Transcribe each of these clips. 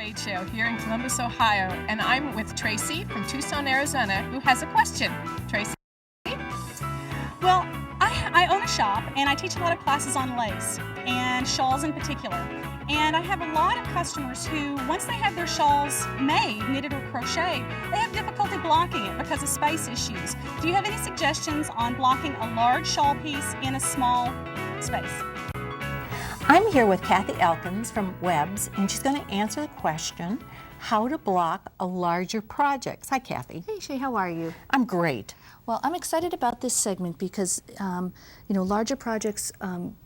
Shade Show here in Columbus, Ohio, and I'm with Tracy from Tucson, Arizona, who has a question. Tracy? Well, I own a shop and I teach a lot of classes on lace and shawls in particular. And I have a lot of customers who, once they have their shawls made, knitted or crochet, they have difficulty blocking it because of space issues. Do you have any suggestions on blocking a large shawl piece in a small space? I'm here with Kathy Elkins from Webb's, and she's going to answer the question, how to block a larger project. Hi, Kathy. Hey, Shay, how are you? I'm great. Well, I'm excited about this segment because, larger projects,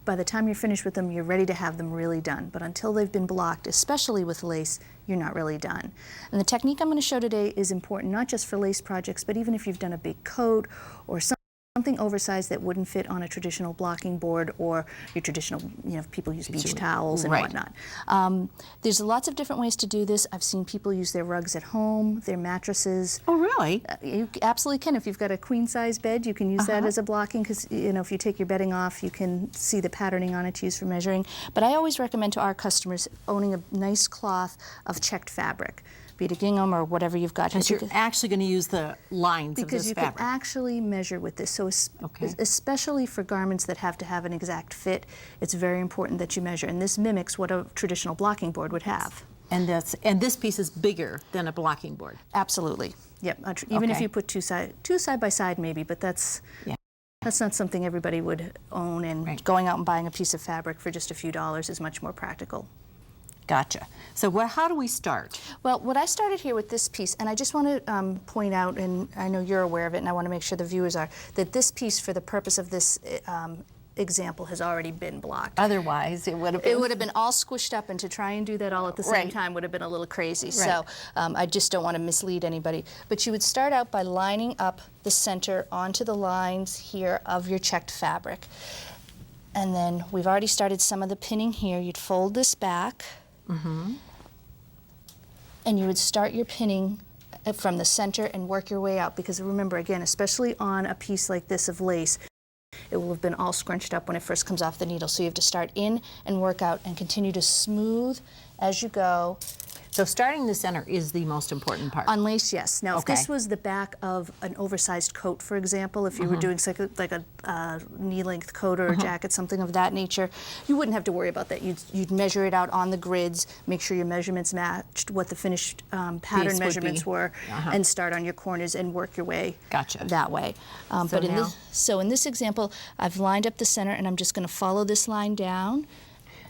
by the time you're finished with them, you're ready to have them really done. But until they've been blocked, especially with lace, you're not really done. And the technique I'm going to show today is important, not just for lace projects, but even if you've done a big coat or something oversized that wouldn't fit on a traditional blocking board or your traditional, people use beach towels and whatnot. There's lots of different ways to do this. I've seen people use their rugs at home, their mattresses. Oh, really? You absolutely can. If you've got a queen-size bed, you can use that as a blocking because, if you take your bedding off, you can see the patterning on it to use for measuring. But I always recommend to our customers owning a nice cloth of checked fabric, be it a gingham or whatever you've got. Because you're actually going to use the lines of this fabric. Because you can actually measure with this. So especially for garments that have to have an exact fit, it's very important that you measure. And this mimics what a traditional blocking board would have. And this piece is bigger than a blocking board. Absolutely. Yep. Even if you put two side by side maybe, but that's not something everybody would own, and going out and buying a piece of fabric for just a few dollars is much more practical. Gotcha. So how do we start? Well, what I started here with this piece, and I just want to point out, and I know you're aware of it, and I want to make sure the viewers are, that this piece, for the purpose of this example, has already been blocked. Otherwise, it would have been... It would have been all squished up, and to try and do that all at the same time would have been a little crazy. So I just don't want to mislead anybody. But you would start out by lining up the center onto the lines here of your checked fabric. And then we've already started some of the pinning here. You'd fold this back. And you would start your pinning from the center and work your way out, because remember, again, especially on a piece like this of lace, it will have been all scrunched up when it first comes off the needle. So you have to start in and work out and continue to smooth as you go. So starting the center is the most important part. On lace, yes. Now, if this was the back of an oversized coat, for example, if you were doing like a knee-length coat or a jacket, something of that nature, you wouldn't have to worry about that. You'd measure it out on the grids, make sure your measurements matched what the finished pattern measurements were, and start on your corners and work your way that way. So in this example, I've lined up the center, and I'm just going to follow this line down.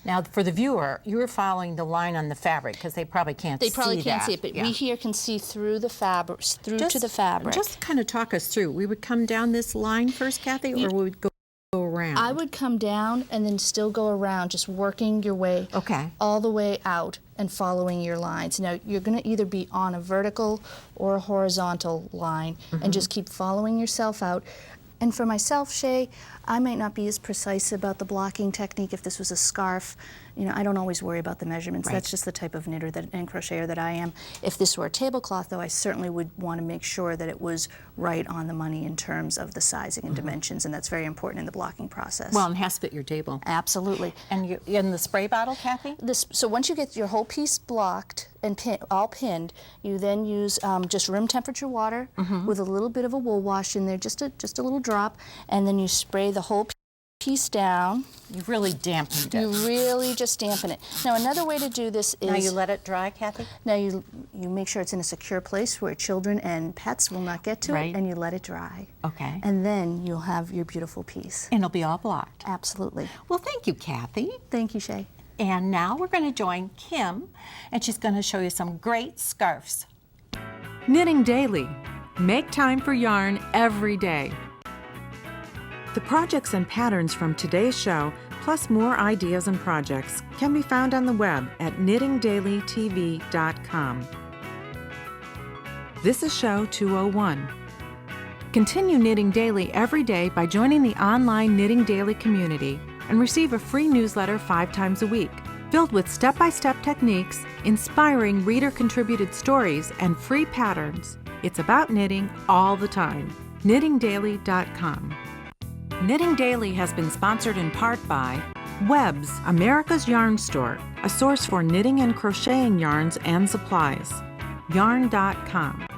Now, for the viewer, you're following the line on the fabric because they probably can't see that. They probably can't see it, but we here can see through the fabric, to the fabric. Just kind of talk us through. We would come down this line first, Kathy, or we would go around? I would come down and then still go around, just working your way all the way out and following your lines. Now, you're going to either be on a vertical or a horizontal line, and just keep following yourself out. And for myself, Shay, I might not be as precise about the blocking technique. If this was a scarf, I don't always worry about the measurements. That's just the type of knitter and crocheter that I am. If this were a tablecloth, though, I certainly would want to make sure that it was right on the money in terms of the sizing and dimensions, and that's very important in the blocking process. Well, and it has to fit your table. Absolutely. And you in the spray bottle, Kathy? So once you get your whole piece blocked and all pinned, you then use just room temperature water with a little bit of a wool wash in there, just a little drop, and then you spray the whole piece down. You really dampened it. You really just dampen it. Now, another way to do this is... Now you let it dry, Kathy? Now you make sure it's in a secure place where children and pets will not get to it, and you let it dry. Okay. And then you'll have your beautiful piece. And it'll be all blocked. Absolutely. Well, thank you, Kathy. Thank you, Shay. And now we're going to join Kim, and she's going to show you some great scarves. Knitting Daily. Make time for yarn every day. The projects and patterns from today's show, plus more ideas and projects, can be found on the web at knittingdailytv.com. This is show 201. Continue knitting daily every day by joining the online Knitting Daily community and receive a free newsletter 5 times a week, filled with step-by-step techniques, inspiring reader-contributed stories, and free patterns. It's about knitting all the time. knittingdaily.com. Knitting Daily has been sponsored in part by Webs, America's yarn store, a source for knitting and crocheting yarns and supplies. Yarn.com.